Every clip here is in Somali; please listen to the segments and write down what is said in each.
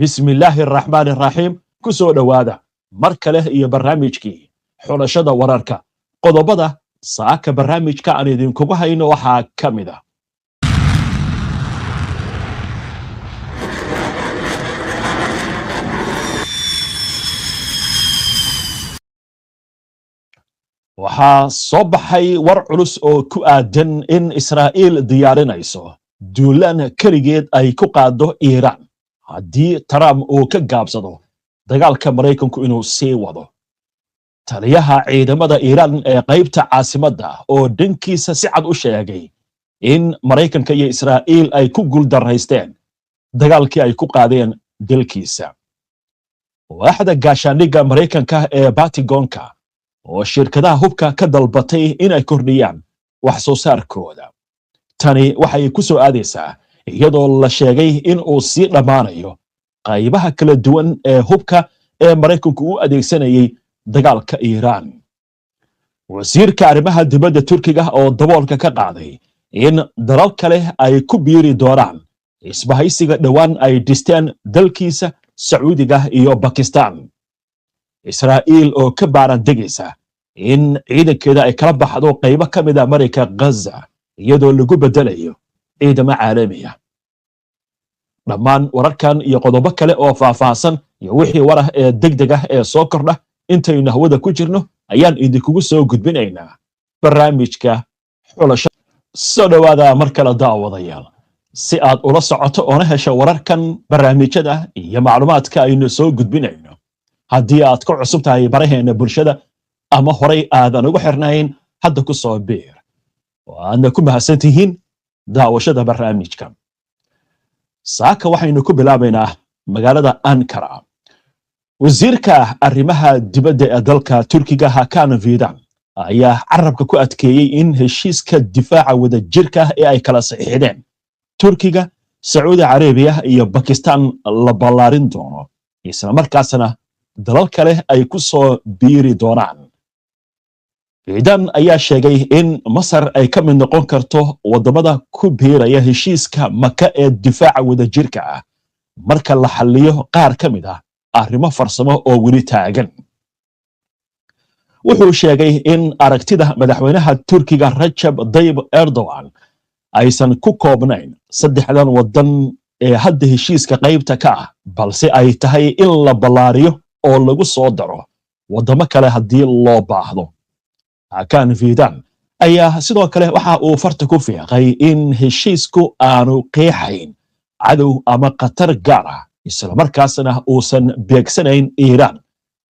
بسم الله الرحمن الرحيم كسو دوادا مركله iyo barnaamijkii xulashada wararka qodobada saaka barnaamijka aan idin kugu hayno waxa kamida waxa soo baxay war culus oo ku aadan in Israa'iil diyaarinayso duulaan kaligeed ay ku qaado Iran haddii Trump uu ka gaabsado dagaalka Mareykanku inuu sii wado taliyaha ciidamada Iran ee qaybta caasimadda oo dhankiisa si cad u sheegay in Mareykanka iyo Israa'iil ay ku guuldareysteen dagaalkii ay ku qaadeen dalkiisa waaxda gaashaandhigga Mareykanka ee Pentagonka oo shirkadaha hubka ka dalbatay inay kordhiyaan wax soo saarkooda tani waxay ku soo aadaysaa iyadoo la sheegay in uu sii dhamaanayo qaybaha kala duwan ee hubka ee Mareykanku u adeegsanayay dagaalka Iran wasiirka arrimaha dibadda Turkiga oo daboolka ka qaaday in dalal kale ay ku biiri doonaan isbahaysiga dhawaan ay dhisteen dalkiisa Sacuudiga iyo Pakistan Israa'iil oo ka baaran degaysa in ciidankeeda ay kala baxdo qaybo ka mid ah Mareyka Gaza iyadoo lagu bedelayo ciidamo caalami ah dhammaan wararkan iyo qodobo kale oo faahfaahsan iyo wixii warah ee degdeg ah ee soo kordha intaynu hawada ku jirno ayaan idinkugu soo gudbinaynaa barnaamijka xulashada soo dhawaada mar kale daawadayaal si aad ula socoto oo hesho wararkan barnaamijyada iyo macluumaadka aynu soo gudbinayno haddii aad ku cusub tahay baraheena bulshada ama horay aadan ugu xirnayn hadda ku soo biir waana ku mahadsantihiin daawashada barnaamijka saaka waxaynu ku bilaabaynaa magaalada Ankara wasiirka arrimaha dibadda ee dalka Turkiga Hakan Fidan ayaa carabka ku adkeeyay in heshiiska difaaca wada jirka ee ay kala saxiixdeen Turkiga Saudi Arabia iyo Pakistan la ballaarin doono isla markaasna dalal kale ay ku soo biiri doonaan Fidan ayaa sheegay in Masar ay ka mid noqon karto wadamada ku biiraya heshiiska Maka ee difaaca wada jirka ah marka la xalliyo qaar ka mid ah arrimo farsamo oo weli taagan wuxuu sheegay in aragtida madaxweynaha Turkiga Recep Tayyip Erdogan aysan ku koobnayn saddexdan wadan ee hadda heshiiska qaybta ka ah balse ay tahay in la ballaariyo oo lagu soo daro wadamo kale haddii loo baahdo Hakan Fidan ayaa sidoo kale waxa uu farta ku fiiqay in heshiisku aanu qeexayn cadow ama qatar gaar ah isla markaasna uusan beegsanayn Iran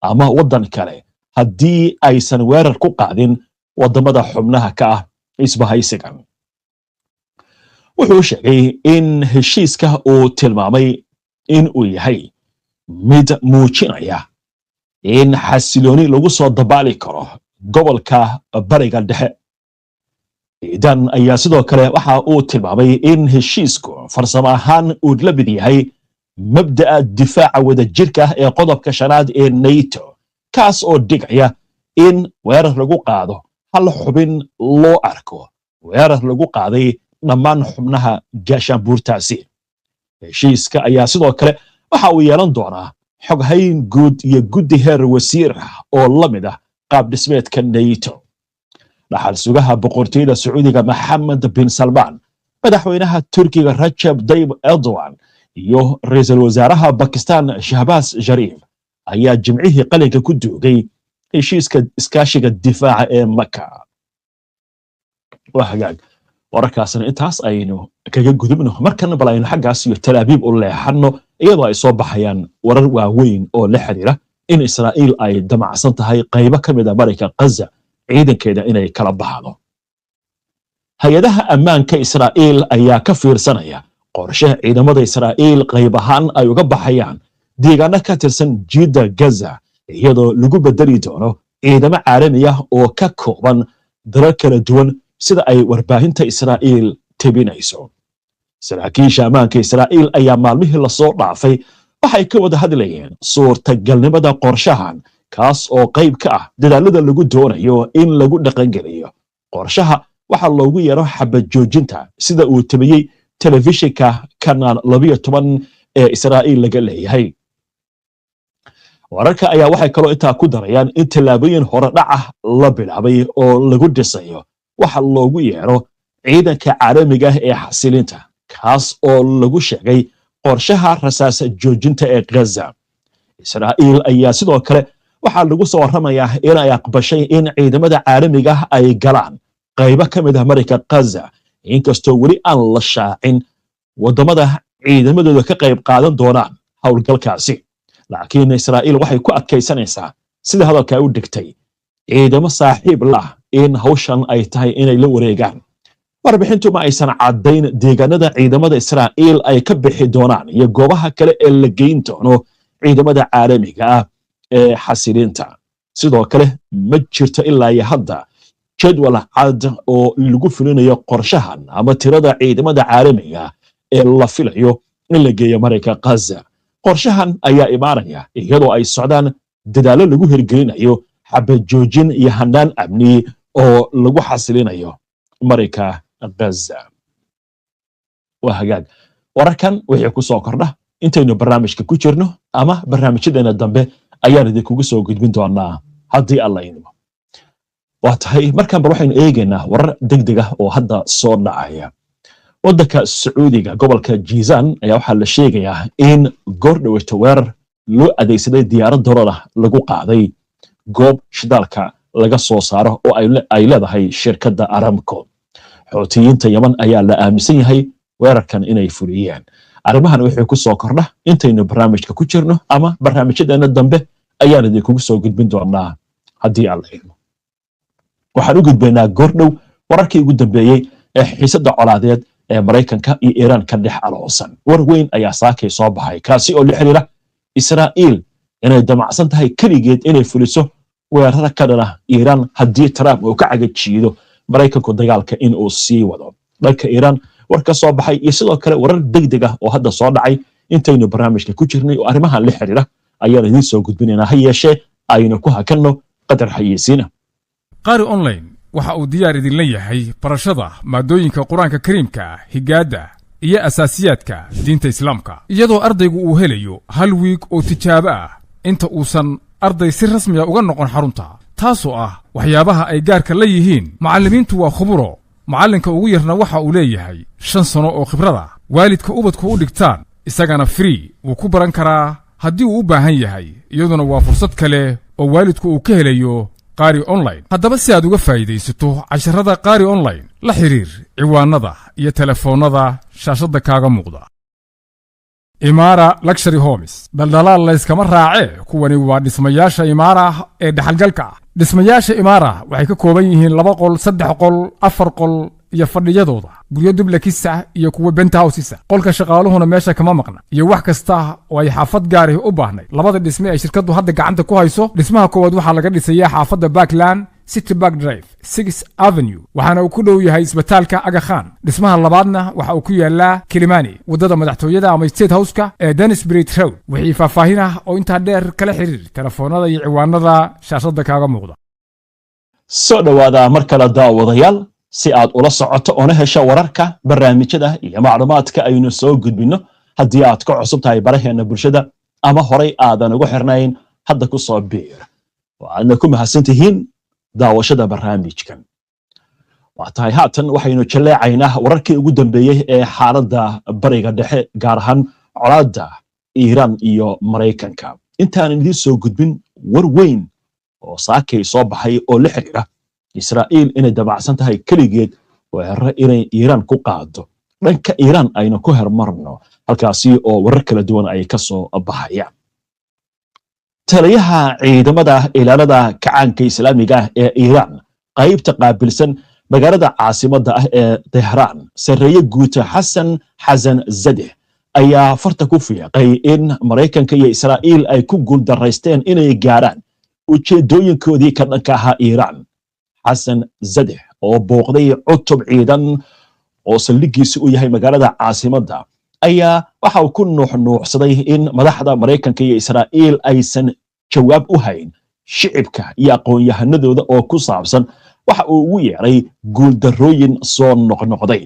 ama wadan kale haddii aysan weerar ku qaadin wadamada xubnaha ka ah isbahaysigan wuxuu sheegay in heshiiska uu tilmaamay in uu yahay mid muujinaya in xasilooni lagu soo dabaali karo gobolka bariga dhexe Fidan ayaa sidoo kale waxa uu tilmaamay in heshiisku farsamo ahaan uu la mid yahay mabda'a difaaca wada jirka ee qodobka shanaad ee NATO kaas oo dhigaya in weerar lagu qaado hal xubin loo arko weerar lagu qaaday dhammaan xubnaha gaashaanbuurtaasi heshiiska ayaa sidoo kale waxa uu yeelan doonaa xoghayn guud iyo guddi heer wasiir ah oo la mid ah qaab dhismeedka NATO dhaxal sugaha boqortooyada Sacuudiga Mohammed bin Salman madaxweynaha Turkiga Recep Tayyip Erdogan iyo ra'iisul wasaaraha Pakistan Shahbaz Sharif ayaa jimcihii qalinka ku duugay heshiiska iskaashiga difaaca ee Maka waxagaag wararkaasna intaas aynu kaga gudubno markana bal aynu xaggaas iyo Tel Aviv u leexano iyadoo ay soo baxayaan warar waaweyn oo la xiriira in Israa'iil ay damacsan tahay qaybo ka mid ah Mareyka Gaza ciidankeeda inay kala baxdo hay'adaha ammaanka Israa'iil ayaa ka fiirsanaya qorshe ciidamada Israa'iil qayb ahaan ay uga baxayaan deegaano ka tirsan jiida Gaza iyadoo lagu bedeli doono ciidamo caalami ah oo ka kooban dalal kala duwan sida ay warbaahinta Israa'iil tabinayso saraakiisha ammaanka Israa'iil ayaa maalmihii la soo dhaafay waxay ka wada hadlayeen suurtagalnimada qorshahan kaas oo qayb ka ah dadaalada lagu doonayo in lagu dhaqangeliyo qorshaha waxa loogu yeero xabad joojinta sida uu tabiyay telefishinka Kanal 12 ee Israa'iil laga leeyahay. wararka ayaa waxay kaloo intaa ku darayaan in tallaabooyin hore dhaca la bilaabay oo lagu dhisayo waxa loogu yeero ciidanka caalamiga ah ee xasilinta, kaas oo lagu sheegay qorshaha rasaas joojinta ee Gaza. Israa'iil ayaa sidoo kale waxaa lagu soo warramayaa in ay aqbashay in ciidamada caalamiga ah ay galaan qaybo ka mid ah marinka Gaza, inkastoo weli aan la shaacin wadamada ciidamadooda ka qayb qaadan doonaan howlgalkaasi. laakiin Israa'iil waxay ku adkaysanaysaa sida hadalka u dhigtay ciidamo saaxiib lah in hawshan ay tahay inay la wareegaan. warbixintu ma aysan caddayn deegaanada ciidamada Israa'iil ay ka bixi doonaan iyo goobaha kale ee la geyn doono ciidamada caalamiga ah ee xasilinta. sidoo kale ma jirto ilaa iyo hadda jadwal cad oo lagu fulinayo qorshahan ama tirada ciidamada caalamiga ee la filayo in la geeyo marinka Gaza. qorshahan ayaa imaanaya iyadoo ay socdaan dadaallo lagu hirgelinayo xabad joojin iyo handaan amni oo lagu xasilinayo marinka Gaza. waa hagaag wararkan wixii ku soo kordha intaynu barnaamijka ku jirno ama barnaamijyadeena dambe ayaan idinkugu soo gudbin doonaa haddii alla idmo. waa tahay markaan bal waxaynu eegaynaa warar degdeg ah oo hadda soo dhacaya. waddanka Sacuudiga gobolka Jizan ayaa waxaa la sheegayaa in goordhaweyto weerar loo adeegsaday diyaarad daroor lagu qaaday goob shidaalka laga soo saaro oo ay leedahay shirkadda Aramco. xoutiyiinta Yemen ayaa la aaminsan yahay weerarkan inay fuliyeen. arrimahan wixii ku soo kordha intaynu barnaamijka ku jirno ama barnaamijyadeena dambe ayaan idinkugu soo gudbin doonaa haddii alla idmo. waxaan u gudbaynaa goordhow wararkii ugu dambeeyey ee xiisadda colaadeed ee Mareykanka iyo Iiraan ka dhex aloosan. war weyn ayaa saakay soo baxay kaasi oo la xiriira Israa'iil inay damacsan tahay kaligeed inay fuliso weerarada ka dhana Iiraan haddii Trump uu ka cagajiido Mareykanku dagaalka in uu sii wado. dhanka Iiraan war ka soo baxay iyo sidoo kale warar degdeg ah oo hadda soo dhacay intaynu barnaamijka ku jirnay oo arrimahan la xiriira ayaan idin soo gudbinaynaa. ha yeeshee aynu ku hakanno qadar xayeysiina. qari online waxa uu diyaar idinla yahay barashada maadooyinka qur-aanka kariimka, higaada iyo asaasiyaadka diinta islaamka, iyadoo ardaygu uu helayo hal wiig oo tijaabo ah inta uusan arday si rasmi ah uga noqon xarunta, taasoo ah waxyaabaha ay gaarka la yihiin. macallimiintu waa khuburo, macallinka ugu yarna waxa uu leeyahay 5 sano oo khibrada. waalidka ubadku u dhigtaan isagana free wuu ku baran karaa haddii uu u baahan yahay, iyaduna waa fursad kale oo waalidku uu ka helayo qari online. haddaba si aad uga faa'iidaysato casharada qari online, la xiriir ciwaanada iyo telefoonnada shaashadda kaaga muuqda. Imara Luxury Homes, daldalaal layskama raacee, kuwani waa dhismayaasha Imara ee dhaxalgalka ah. dhismayaasha Imara waxay ka kooban yihiin 2 qol, 3 qol, 4 qol iyo fadhiyadooda, guryo dublex ah iyo kuwa penthouses ah. qolka shaqaaluhuna meesha kama maqna, iyo wax kasta oo ay xaafad gaar ah u baahnay. labada dhisme ay shirkadu hadda gacanta ku hayso, dhismaha koowaad waxaa laga dhisayaa xaafadda Backland City Park Drive 6th Avenue, waxaana uu ku dhow yahay isbitaalka Aga Khan. dhismaha labaadna waxa uu ku yaalaa Kilimani, wadada madaxtooyada ama State House-ka ee Dennisbury Road. wixii faahfaahin ah oo intaa dheer kala xiriir telefoonada iyo ciwaanada shaashadda kaaga muuqda. soo dhawaada mar kale daawadayaal, si aad ula socoto oo hesho wararka, barnaamijyada iyo macluumaadka aynu soo gudbino. haddii aad ka cusub tahay baraheena bulshada ama horay aadan ugu xirnayn, hadda ku soo biir. waadna ku mahadsantihiin daawashada barnaamijkan. waa tahay haatan waxaynu jaleecaynaa wararkii ugu dambeeyey ee xaaladda bariga dhexe, gaar ahaan colaadda Iiraan iyo Mareykanka. intaan idin soo gudbin war weyn oo saakay soo baxay oo la xiriira Israa'iil inay damacsan tahay kaligeed weeraro inay Iiraan ku qaado. dhanka Iiraan aynu ku hormarno halkaasi oo warar kala duwan ay ka soo baxayaan. taliyaha ciidamada ilaalada kacaanka islaamiga ah ee Iiraan qaybta qaabilsan magaalada caasimadda ah ee Tehran, sareeye guuta Xasan Zadeh ayaa farta ku fiiqay in Mareykanka iyo Israa'iil ay ku guuldaraysteen inay gaaraan ujeedooyinkoodii ka dhanka ahaa Iiraan. Xasan Zadeh oo booqday cutub ciidan oo saldhigiisu u yahay magaalada caasimadda ayaa waxa uu ku nuuxnuuxsaday in madaxda Mareykanka iyo Israa'iil aysan jawaab u hayn shicibka iyo aqoon-yahanadooda oo ku saabsan waxa uu ugu yeeray guuldarrooyin soo noqnoqday.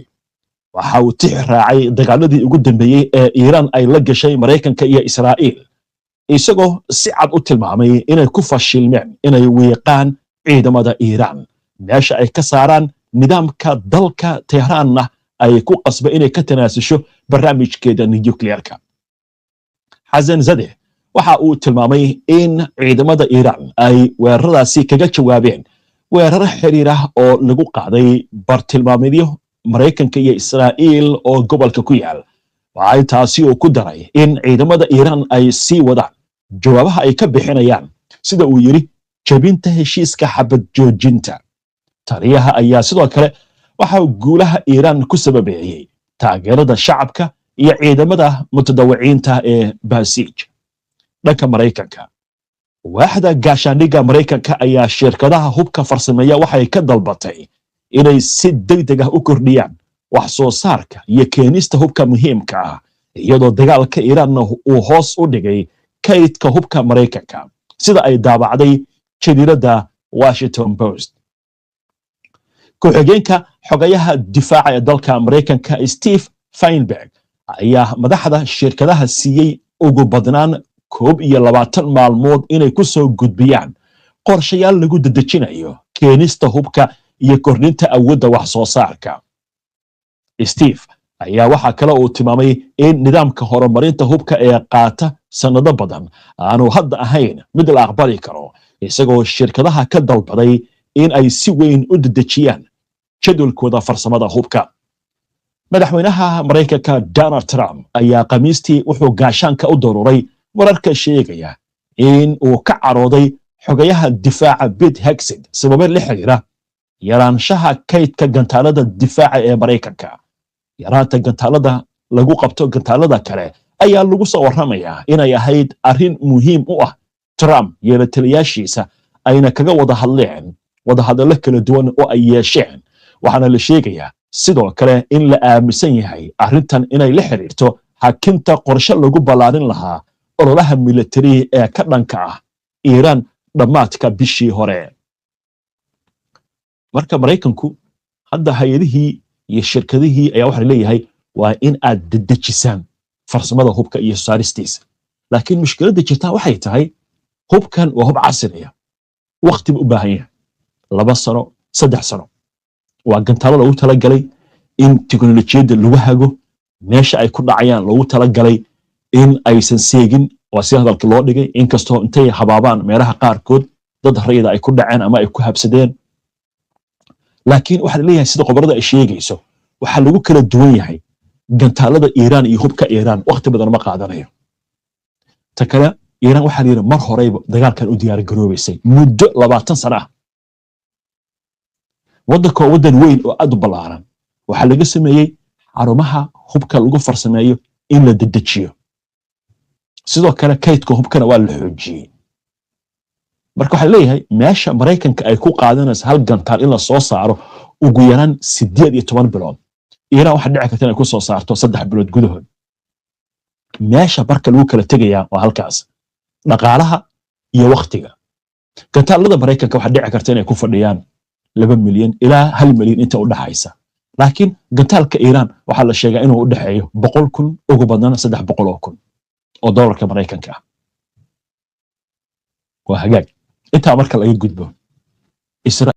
waxa uu tix raacay dagaaladii ugu dambeeyey ee Iiraan ay la gashay Mareykanka iyo Israa'iil isagoo si cad u tilmaamay inay ku fashilmeen inay weeqaan ciidamada Iiraan meesha ay ka saaraan nidaamka dalka Tehraanna ay ku qasba inay ka tanaasusho barnaamijkeeda nuclearka. Xasan Zadeh waxa uu tilmaamay in ciidamada Iiraan ay weeraradaasi kaga jawaabeen weerar xiriir ah oo lagu qaaday bartilmaameedyo Mareykanka iyo Israa'iil oo gobolka ku yaal. Waxay taasi oo ku daray in ciidamada Iiraan ay sii wadaan jawaabaha ay ka bixinayaan sida uu yiri jabinta heshiiska xabad joojinta. Taliyaha ayaa sidoo kale waxa uu guulaha Iiraan ku sababeeyay taageerada shacabka iyo ciidamada mutadawiciinta ee Basij. Dhanka Mareykanka, waaxda gaashaandhigga Mareykanka ayaa shirkadaha hubka farsameeya waxay ka dalbatay inay si degdeg ah u kordhiyaan wax soo saarka iyo keenista hubka muhiimka ah iyadoo dagaalka Iiraanna uu hoos u dhigay kaydka hubka Mareykanka sida ay daabacday jariirada Washington Post. Ku-xigeenka xogayaha difaaca ee dalka Mareykanka Steve Feinberg ayaa madaxda shirkadaha siiyey ugu badnaan 21 maalmood inay ku soo gudbiyaan qorshayaal lagu dedejinayo keenista hubka iyo kordhinta awoodda wax soo saarka. Steve ayaa waxa kale oo tilmaamay in nidaamka horumarinta hubka ee qaata sanado badan aanu hadda ahayn mid la aqbali karo isagoo shirkadaha ka dalbaday in ay si weyn u dedejiyaan jadwalkooda farsamada hubka. Madaxweynaha Mareykanka Donald Trump ayaa Khamiistii wuxuu gaashaanka u dooruray wararka sheegaya in uu ka carooday xogayaha difaaca Pete Hegseth sababo la xiriira yaraanshaha kaydka gantaalada difaaca ee Mareykanka. Yaraanta gantaalada lagu qabto gantaalada kale ayaa lagu soo warramayaa inay ahayd arrin muhiim u ah Trump iyo taliyaashiisa ayna kaga wada hadallo kala duwan oo ay yeesheen. Waxaana la sheegayaa sidoo kale in la aaminsan yahay arrintan inay la xiriirto hakinta qorshe lagu ballaarin lahaa ololaha militari ee ka dhanka ah Iiraan dhammaadka bishii hore. Marka Mareykanku hadda hay'adihii iyo shirkadihii ayaa waxa leeyahay waa in aad dedejisaan farsamada hubka iyo saaristiisa. Laakiin mushkiladda jirta waxay tahay hubkan waa hub casri ah. Waqti u baahan yahay 2 sano 3 sano. Waa gantaalo lagu talagalay in tiknoolajiyada lagu hago meesha ay ku dhacayaan lagu talagalay in aysan seegin oo si hadalka loo dhigay inkastoo intay habaabaan meelaha qaarkood dad rayida ay ku dhaceen ama ay ku habsadeen. Laakiin waxa la leeyahay sida qobarada ay sheegayso waxa lagu kala duwan yahay gantaalada Iiraan iyo hubka Iiraan waqti badan ma qaadanayo. Ta kale Iiraan waxa la yiraahdaa mar horeyba dagaalkan u diyaar garoobaysay muddo 20 sano ah. Wadan weyn oo aad u ballaaran waxa laga sameeyay xarumaha hubka lagu farsameeyo in la dedejiyo. Sidoo kale kaydka hubkana waa la xoojiyay. Marka waxa leeyahay meesha Mareykanka ay ku qaadanayso hal gantaal in la soo saaro ugu yaraan 18 bilood. Iiraan waxa dhici karta inay ku soo saarto 3 bilood gudahood. Meesha barka lagu kala tagayaa waa halkaas. Dhaqaalaha iyo waqtiga. Gantaalada Mareykanka waxa dhici karta inay ku fadhiyaan 2 milyan ilaa 1 milyan inta u dhaxaysa. Laakiin gantaalka Iiraan waxa la sheegaa inuu u dhaxeeyo 100,000 ugu badnaan 300,000 oo doolarka Mareykanka ah. Waa hagaag inta marka laga gudbo